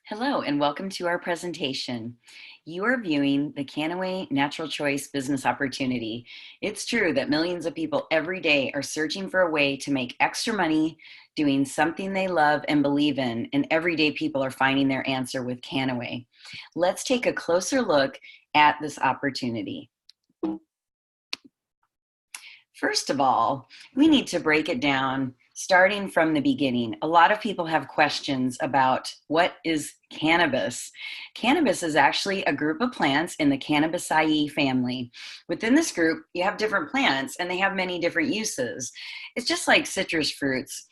Hello and welcome to our presentation. You are viewing the Kannaway Natural Choice Business Opportunity. It's true that millions of people every day are searching for a way to make extra money doing something they love and believe in, and everyday people are finding their answer with Kannaway. Let's take a closer look at this opportunity. First of all, we need to break it down starting from the beginning. A lot of people have questions about what is cannabis. Cannabis is actually a group of plants in the Cannabisaceae family. Within this group, you have different plants and they have many different uses. It's just like citrus fruits.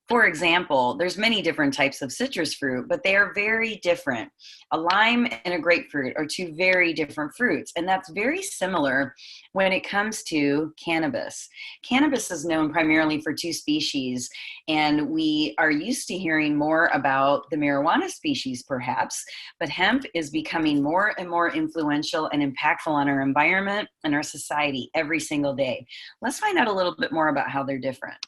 For example, there's many different types of citrus fruit, but they are very different. A lime and a grapefruit are two very different fruits, and that's very similar when it comes to cannabis. Cannabis is known primarily for two species, and we are used to hearing more about the marijuana species perhaps, but hemp is becoming more and more influential and impactful on our environment and our society every single day. Let's find out a little bit more about how they're different.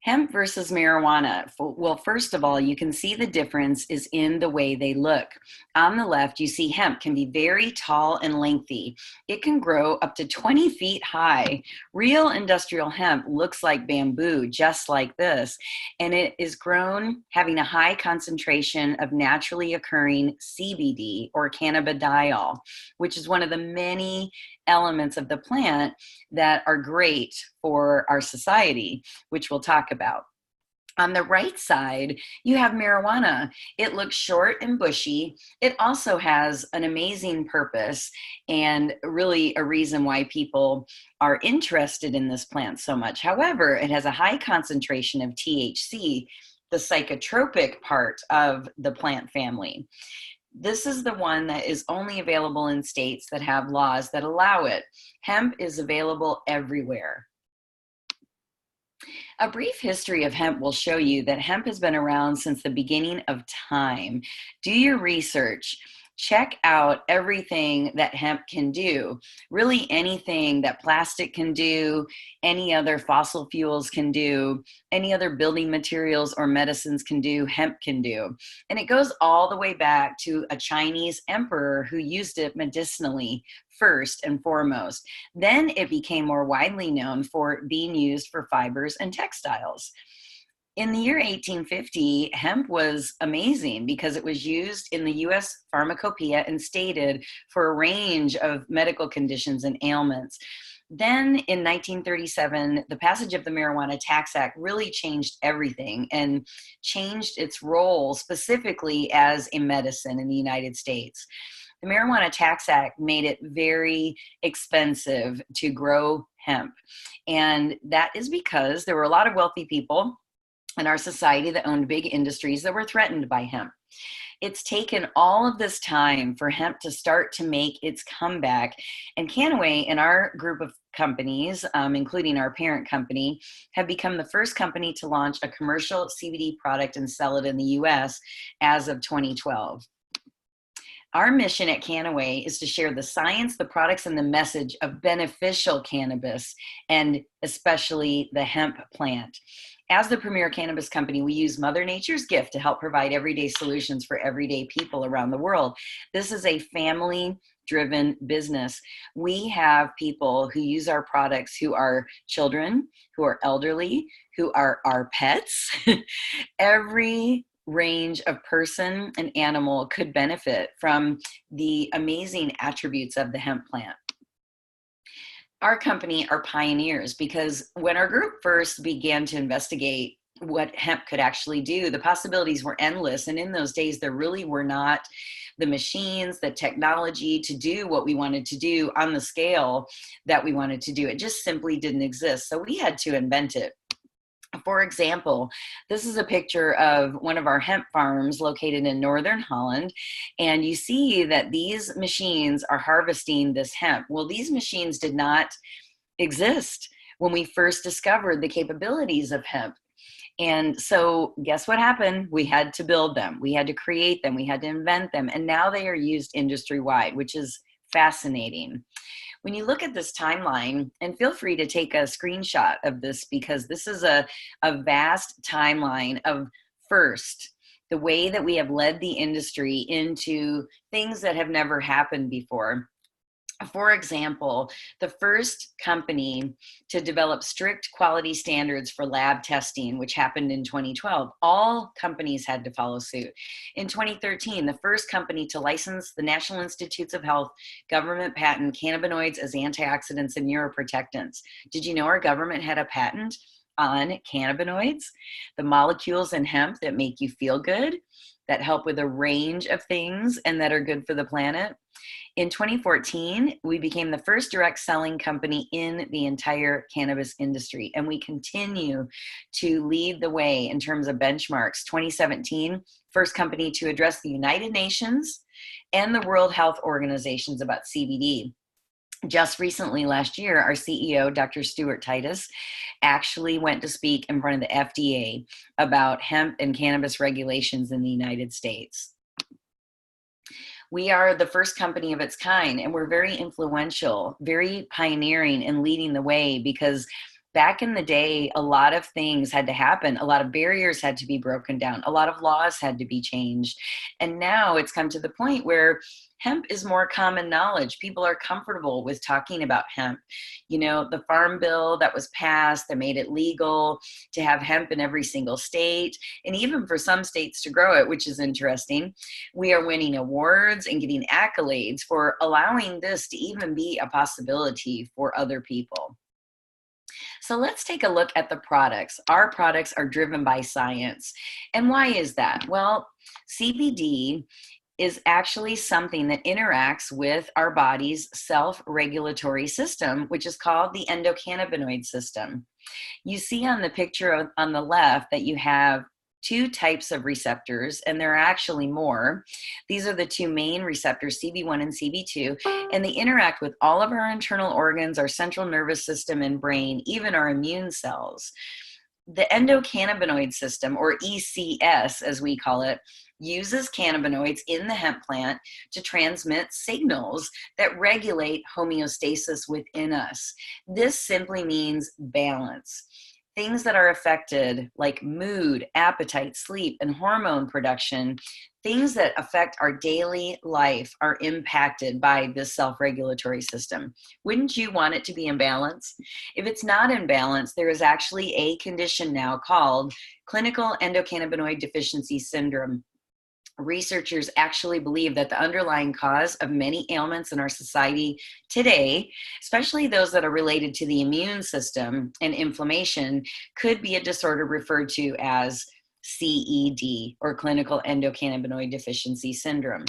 Hemp versus marijuana. Well, first of all, you can see the difference is in the way they look. On the left, you see hemp can be very tall and lengthy. It can grow up to 20 feet high. Real industrial hemp looks like bamboo, just like this, and it is grown having a high concentration of naturally occurring CBD or cannabidiol, which is one of the many elements of the plant that are great for our society, which we'll talk about. On the right side, you have marijuana. It looks short and bushy. It also has an amazing purpose and really a reason why people are interested in this plant so much. However, it has a high concentration of THC, the psychotropic part of the plant family. This is the one that is only available in states that have laws that allow it. Hemp is available everywhere. A brief history of hemp will show you that hemp has been around since the beginning of time. Do your research. Check out everything that hemp can do. Really anything that plastic can do, any other fossil fuels can do, any other building materials or medicines can do, hemp can do. And it goes all the way back to a Chinese emperor who used it medicinally first and foremost. Then it became more widely known for being used for fibers and textiles. In the year 1850, hemp was amazing because it was used in the US Pharmacopoeia and stated for a range of medical conditions and ailments. Then in 1937, the passage of the Marijuana Tax Act really changed everything and changed its role specifically as a medicine in the United States. The Marijuana Tax Act made it very expensive to grow hemp. And that is because there were a lot of wealthy people in our society that owned big industries that were threatened by hemp. It's taken all of this time for hemp to start to make its comeback. And Kannaway and our group of companies, including our parent company, have become the first company to launch a commercial CBD product and sell it in the US as of 2012. Our mission at Kannaway is to share the science, the products, and the message of beneficial cannabis, and especially the hemp plant. As the premier cannabis company, we use Mother Nature's gift to help provide everyday solutions for everyday people around the world. This is a family-driven business. We have people who use our products who are children, who are elderly, who are our pets. Every range of person and animal could benefit from the amazing attributes of the hemp plant. Our company are pioneers because when our group first began to investigate what hemp could actually do, the possibilities were endless. And in those days, there really were not the machines, the technology to do what we wanted to do on the scale that we wanted to do. It just simply didn't exist. So we had to invent it. For example, this is a picture of one of our hemp farms located in northern Holland, and you see that these machines are harvesting this hemp. Well, these machines did not exist when we first discovered the capabilities of hemp. And so guess what happened? We had to build them. We had to create them. We had to invent them. And now they are used industry-wide, which is fascinating. When you look at this timeline, and feel free to take a screenshot of this because this is a vast timeline of first the way that we have led the industry into things that have never happened before. For example, the first company to develop strict quality standards for lab testing, which happened in 2012, all companies had to follow suit. In 2013, the first company to license the National Institutes of Health government patent cannabinoids as antioxidants and neuroprotectants. Did you know our government had a patent on cannabinoids, the molecules in hemp that make you feel good, that help with a range of things, and that are good for the planet? In 2014, we became the first direct selling company in the entire cannabis industry, and we continue to lead the way in terms of benchmarks. 2017, first company to address the United Nations and the World Health Organizations about CBD. Just recently, last year, our CEO, Dr. Stuart Titus, actually went to speak in front of the FDA about hemp and cannabis regulations in the United States. We are the first company of its kind, and we're very influential, very pioneering and leading the way, because back in the day, a lot of things had to happen. A lot of barriers had to be broken down. A lot of laws had to be changed. And now it's come to the point where hemp is more common knowledge. People are comfortable with talking about hemp. You know, the farm bill that was passed that made it legal to have hemp in every single state, and even for some states to grow it, which is interesting. We are winning awards and getting accolades for allowing this to even be a possibility for other people. So let's take a look at the products. Our products are driven by science. And why is that? Well, CBD is actually something that interacts with our body's self-regulatory system, which is called the endocannabinoid system. You see on the picture on the left that you have two types of receptors, and there are actually more. These are the two main receptors, CB1 and CB2, and they interact with all of our internal organs, our central nervous system and brain, even our immune cells. The endocannabinoid system, or ECS as we call it, uses cannabinoids in the hemp plant to transmit signals that regulate homeostasis within us. This simply means balance. Things that are affected, like mood, appetite, sleep, and hormone production, things that affect our daily life, are impacted by this self-regulatory system. Wouldn't you want it to be in balance? If it's not in balance, there is actually a condition now called clinical endocannabinoid deficiency syndrome. Researchers actually believe that the underlying cause of many ailments in our society today, especially those that are related to the immune system and inflammation, could be a disorder referred to as CED, or clinical endocannabinoid deficiency syndrome.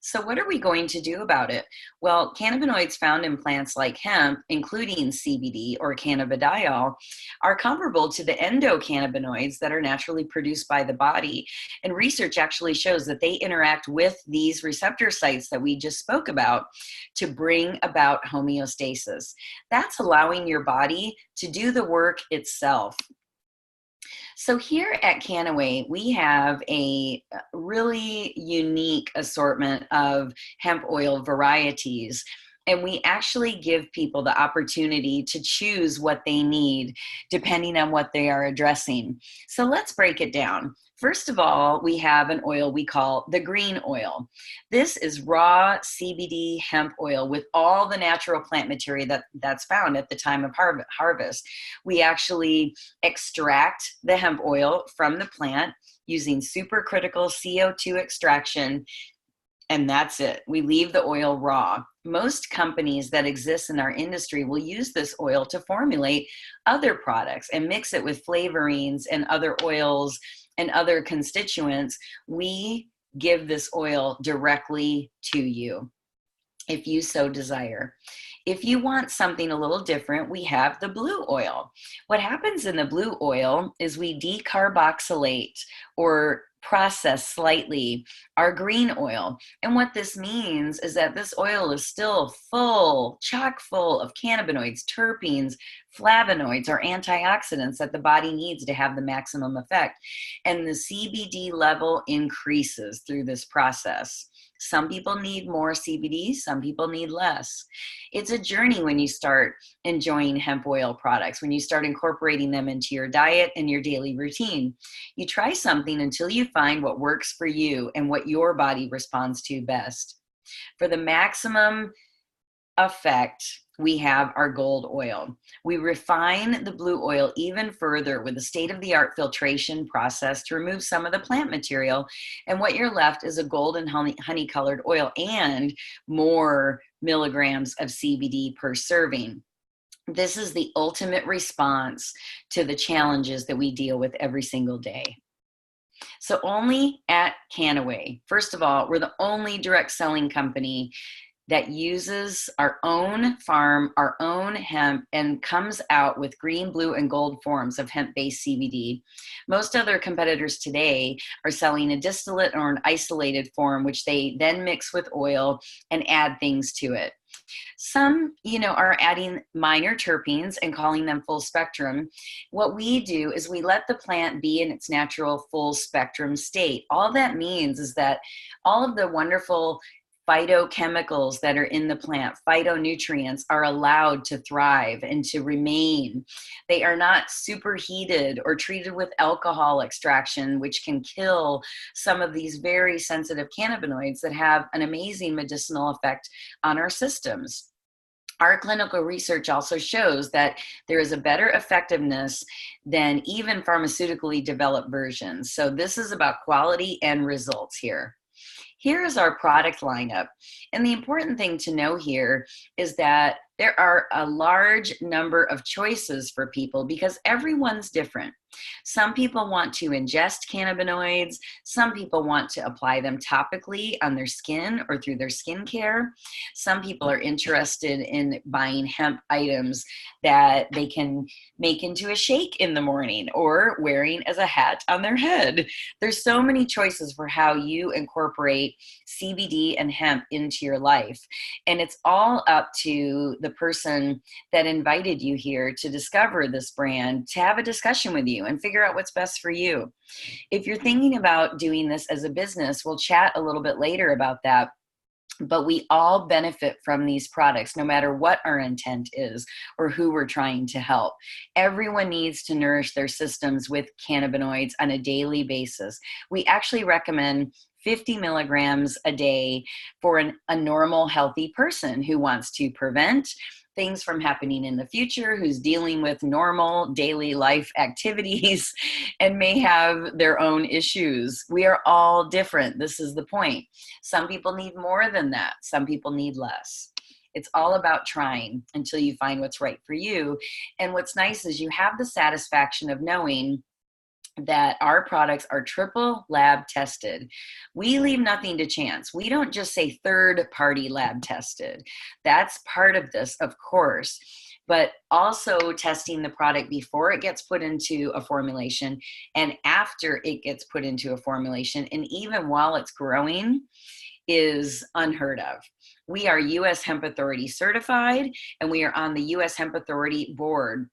So what are we going to do about it? Well, cannabinoids found in plants like hemp, including CBD or cannabidiol, are comparable to the endocannabinoids that are naturally produced by the body. And research actually shows that they interact with these receptor sites that we just spoke about to bring about homeostasis. That's allowing your body to do the work itself. So here at Kannaway, we have a really unique assortment of hemp oil varieties. And we actually give people the opportunity to choose what they need depending on what they are addressing. So let's break it down. First of all, we have an oil we call the green oil. This is raw CBD hemp oil with all the natural plant material that's found at the time of harvest. We actually extract the hemp oil from the plant using supercritical CO2 extraction, and that's it. We leave the oil raw. Most companies that exist in our industry will use this oil to formulate other products and mix it with flavorings and other oils and other constituents. We give this oil directly to you if you so desire. If you want something a little different, we have the blue oil. What happens in the blue oil is we decarboxylate or process slightly our green oil. And what this means is that this oil is still full, chock full of cannabinoids, terpenes, flavonoids or antioxidants that the body needs to have the maximum effect. And the CBD level increases through this process. Some people need more CBD, some people need less. It's a journey when you start enjoying hemp oil products, when you start incorporating them into your diet and your daily routine. You try something until you find what works for you and what your body responds to best. For the maximum effect, we have our gold oil. We refine the blue oil even further with a state-of-the-art filtration process to remove some of the plant material, and what you're left is a golden honey-colored oil and more milligrams of CBD per serving. This is the ultimate response to the challenges that we deal with every single day. So only at Kannaway, first of all, we're the only direct selling company that uses our own farm, our own hemp, and comes out with green, blue, and gold forms of hemp-based CBD. Most other competitors today are selling a distillate or an isolated form, which they then mix with oil and add things to it. Some, are adding minor terpenes and calling them full spectrum. What we do is we let the plant be in its natural full spectrum state. All that means is that all of the wonderful phytochemicals that are in the plant, phytonutrients, are allowed to thrive and to remain. They are not superheated or treated with alcohol extraction, which can kill some of these very sensitive cannabinoids that have an amazing medicinal effect on our systems. Our clinical research also shows that there is a better effectiveness than even pharmaceutically developed versions. So this is about quality and results here. Here is our product lineup. And the important thing to know here is that there are a large number of choices for people because everyone's different. Some people want to ingest cannabinoids. Some people want to apply them topically on their skin or through their skincare. Some people are interested in buying hemp items that they can make into a shake in the morning or wearing as a hat on their head. There's so many choices for how you incorporate CBD and hemp into your life. And it's all up to the person that invited you here to discover this brand, to have a discussion with you and figure out what's best for you. If you're thinking about doing this as a business, we'll chat a little bit later about that. But we all benefit from these products, no matter what our intent is or who we're trying to help. Everyone needs to nourish their systems with cannabinoids on a daily basis. We actually recommend 50 milligrams a day for a normal, healthy person who wants to prevent things from happening in the future, who's dealing with normal daily life activities and may have their own issues. We are all different. This is the point. Some people need more than that. Some people need less. It's all about trying until you find what's right for you. And what's nice is you have the satisfaction of knowing that our products are triple lab tested. We leave nothing to chance. We don't just say third-party lab tested. That's part of this, of course, but also testing the product before it gets put into a formulation and after it gets put into a formulation, and even while it's growing, is unheard of. We are U.S. Hemp Authority certified, and we are on the U.S. Hemp Authority board.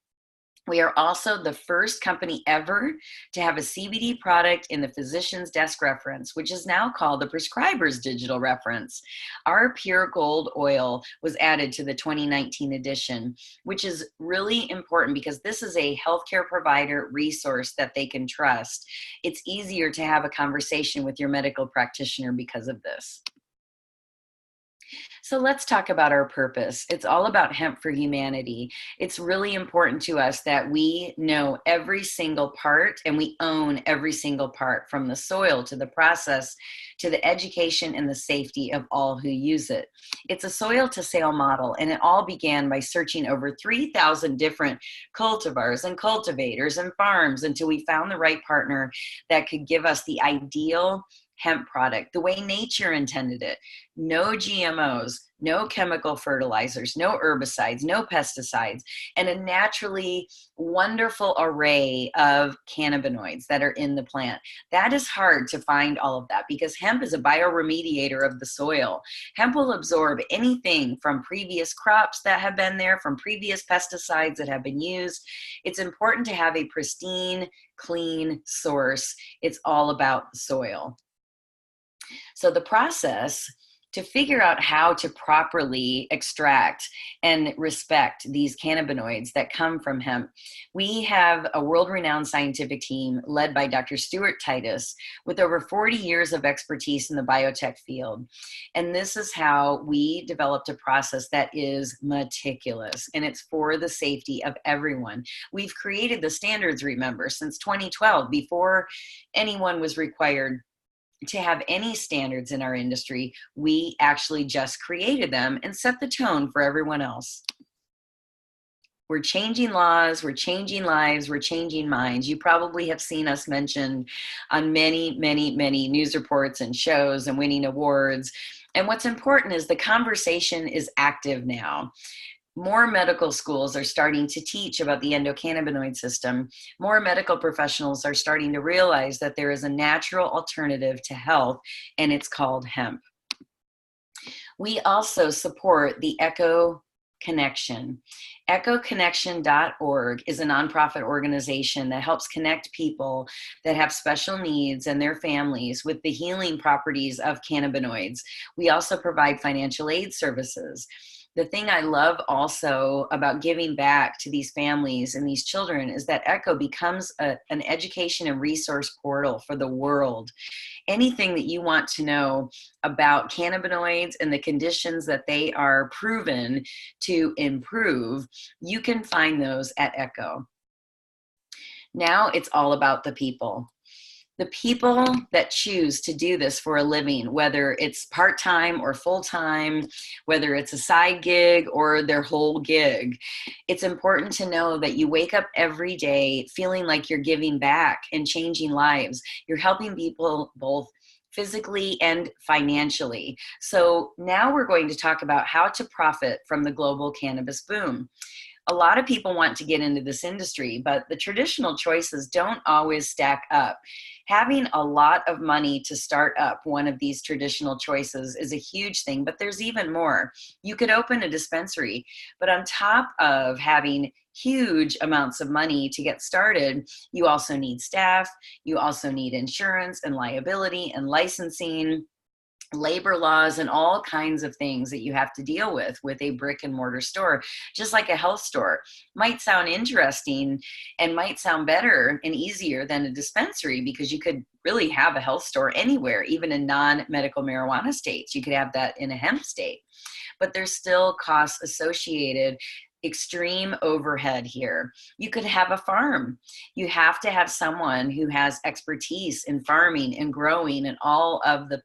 We are also the first company ever to have a CBD product in the physician's desk reference, which is now called the prescriber's digital reference. Our pure gold oil was added to the 2019 edition, which is really important because this is a healthcare provider resource that they can trust. It's easier to have a conversation with your medical practitioner because of this. So let's talk about our purpose. It's all about hemp for humanity. It's really important to us that we know every single part and we own every single part, from the soil to the process to the education and the safety of all who use it. It's a soil to sale model, and it all began by searching over 3,000 different cultivars and cultivators and farms until we found the right partner that could give us the ideal hemp product the way nature intended it. No GMOs, no chemical fertilizers, no herbicides, no pesticides, and a naturally wonderful array of cannabinoids that are in the plant. That is hard to find all of that because hemp is a bioremediator of the soil. Hemp will absorb anything from previous crops that have been there, from previous pesticides that have been used. It's important to have a pristine, clean source. It's all about the soil. So the process to figure out how to properly extract and respect these cannabinoids that come from hemp, we have a world-renowned scientific team led by Dr. Stuart Titus with over 40 years of expertise in the biotech field. And this is how we developed a process that is meticulous, and it's for the safety of everyone. We've created the standards, remember, since 2012, before anyone was required to have any standards in our industry. We actually just created them and set the tone for everyone else. We're changing laws, we're changing lives, we're changing minds. You probably have seen us mentioned on many, many, many news reports and shows and winning awards. And what's important is the conversation is active now. More medical schools are starting to teach about the endocannabinoid system. More medical professionals are starting to realize that there is a natural alternative to health, and it's called hemp. We also support the Echo Connection. EchoConnection.org is a nonprofit organization that helps connect people that have special needs and their families with the healing properties of cannabinoids. We also provide financial aid services. The thing I love also about giving back to these families and these children is that Echo becomes an education and resource portal for the world. Anything that you want to know about cannabinoids and the conditions that they are proven to improve, you can find those at Echo. Now it's all about the people. The people that choose to do this for a living, whether it's part-time or full-time, whether it's a side gig or their whole gig, it's important to know that you wake up every day feeling like you're giving back and changing lives. You're helping people both physically and financially. So now we're going to talk about how to profit from the global cannabis boom. A lot of people want to get into this industry, but the traditional choices don't always stack up. Having a lot of money to start up one of these traditional choices is a huge thing, but there's even more. You could open a dispensary, but on top of having huge amounts of money to get started, you also need staff, you also need insurance and liability and licensing, labor laws, and all kinds of things that you have to deal with a brick and mortar store. Just like a health store might sound interesting and might sound better and easier than a dispensary, because you could really have a health store anywhere, even in non-medical marijuana states. You could have that in a hemp state, but there's still costs associated, extreme overhead here. You could have a farm. You have to have someone who has expertise in farming and growing and all of the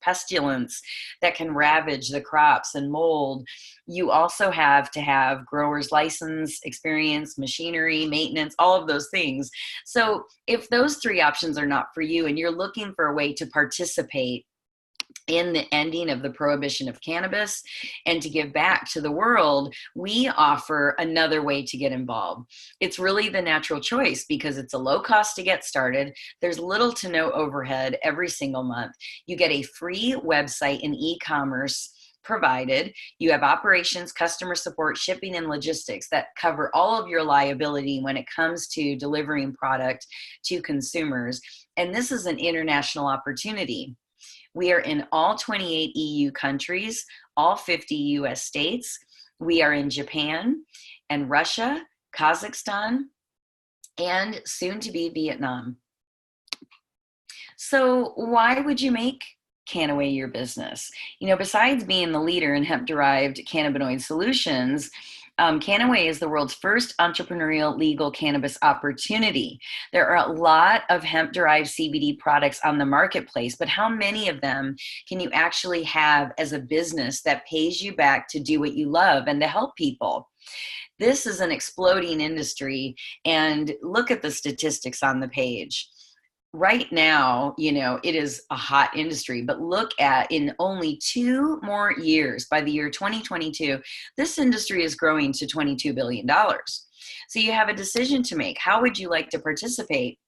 pestilence that can ravage the crops and mold. You also have to have growers license, experience, machinery, maintenance, all of those things. So if those three options are not for you and you're looking for a way to participate in the ending of the prohibition of cannabis and to give back to the world, we offer another way to get involved. It's really the natural choice because it's a low cost to get started. There's little to no overhead every single month. You get a free website and e-commerce provided. You have operations, customer support, shipping, and logistics that cover all of your liability when it comes to delivering product to consumers. And this is an international opportunity. We are in all 28 EU countries, all 50 US states. We are in Japan and Russia, Kazakhstan, and soon to be Vietnam. So why would you make Kannaway your business? You know, besides being the leader in hemp-derived cannabinoid solutions, Kannaway is the world's first entrepreneurial legal cannabis opportunity. There are a lot of hemp-derived CBD products on the marketplace, but how many of them can you actually have as a business that pays you back to do what you love and to help people? This is an exploding industry, and look at the statistics on the page. right now, it is a hot industry, but look at in only 2 more years, by the year 2022, this industry is growing to $22 billion. So you have a decision to make. How would you like to participate?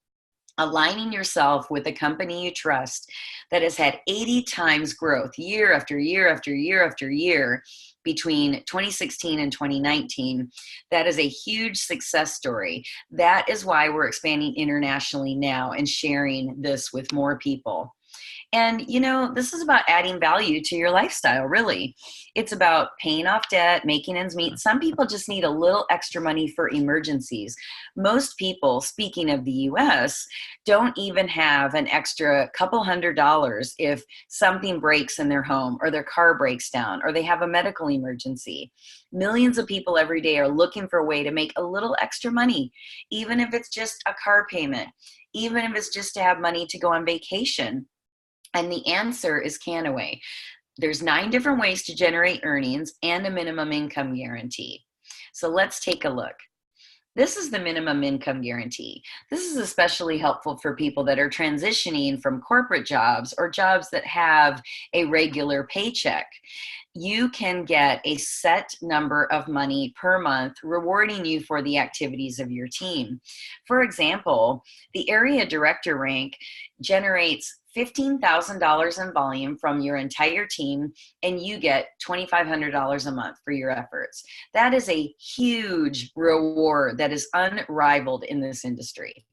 Aligning yourself with a company you trust that has had 80 times growth year after year after year after year between 2016 and 2019. That is a huge success story. That is why we're expanding internationally now and sharing this with more people. And, this is about adding value to your lifestyle, really. It's about paying off debt, making ends meet. Some people just need a little extra money for emergencies. Most people, speaking of the US, don't even have an extra couple $100s if something breaks in their home or their car breaks down or they have a medical emergency. Millions of people every day are looking for a way to make a little extra money, even if it's just a car payment, even if it's just to have money to go on vacation. And the answer is Kannaway. There's 9 different ways to generate earnings and a minimum income guarantee. So let's take a look. This is the minimum income guarantee. This is especially helpful for people that are transitioning from corporate jobs or jobs that have a regular paycheck. You can get a set number of money per month rewarding you for the activities of your team. For example, the area director rank generates $15,000 in volume from your entire team, and you get $2,500 a month for your efforts. That is a huge reward that is unrivaled in this industry.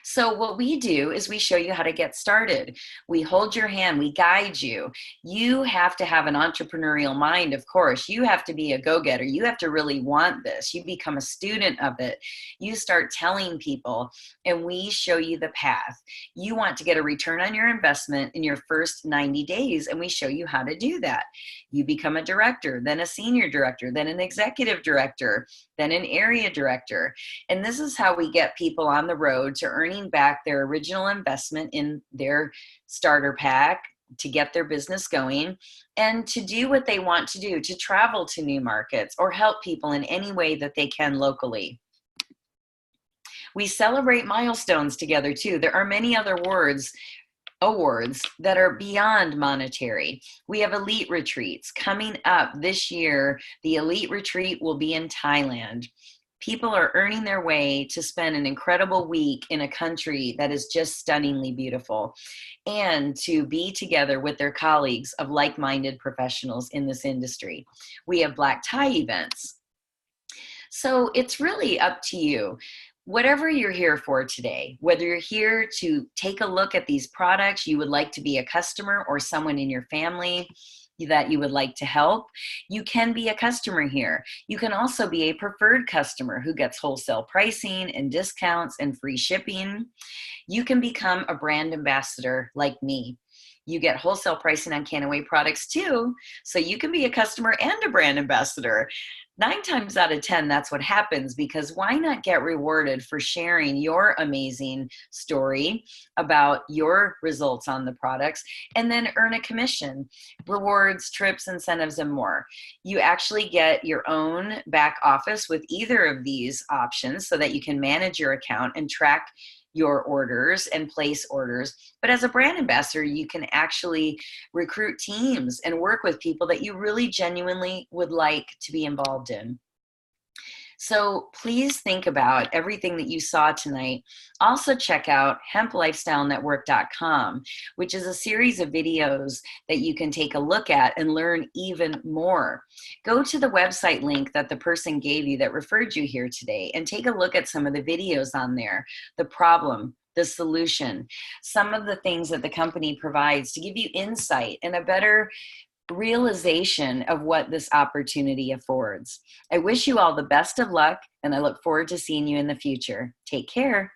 So what we do is we show you how to get started. We hold your hand, we guide you. You have to have an entrepreneurial mind, of course. You have to be a go-getter. You have to really want this. You become a student of it. You start telling people, and we show you the path. You want to get a return on your investment in your first 90 days, and we show you how to do that. You become a director, then a senior director, then an executive director, then an area director. And this is how we get people on the road to earning back their original investment in their starter pack, to get their business going, and to do what they want to do, to travel to new markets or help people in any way that they can locally. We celebrate milestones together too. There are many other awards that are beyond monetary. We have elite retreats coming up this year. The elite retreat will be in Thailand. People are earning their way to spend an incredible week in a country that is just stunningly beautiful and to be together with their colleagues of like-minded professionals in this industry. We have black tie events. So it's really up to you. Whatever you're here for today, whether you're here to take a look at these products, you would like to be a customer or someone in your family that you would like to help, you can be a customer here. You can also be a preferred customer who gets wholesale pricing and discounts and free shipping. You can become a brand ambassador like me. You get wholesale pricing on Kannaway products too, so you can be a customer and a brand ambassador. 9 times out of 10, that's what happens, because why not get rewarded for sharing your amazing story about your results on the products and then earn a commission, rewards, trips, incentives, and more. You actually get your own back office with either of these options so that you can manage your account and track your orders and place orders. But as a brand ambassador, you can actually recruit teams and work with people that you really genuinely would like to be involved in. So please think about everything that you saw tonight. Also check out hemplifestylenetwork.com, which is a series of videos that you can take a look at and learn even more. Go to the website link that the person gave you that referred you here today and take a look at some of the videos on there, the problem, the solution, some of the things that the company provides to give you insight and a better realization of what this opportunity affords. I wish you all the best of luck, and I look forward to seeing you in the future. Take care.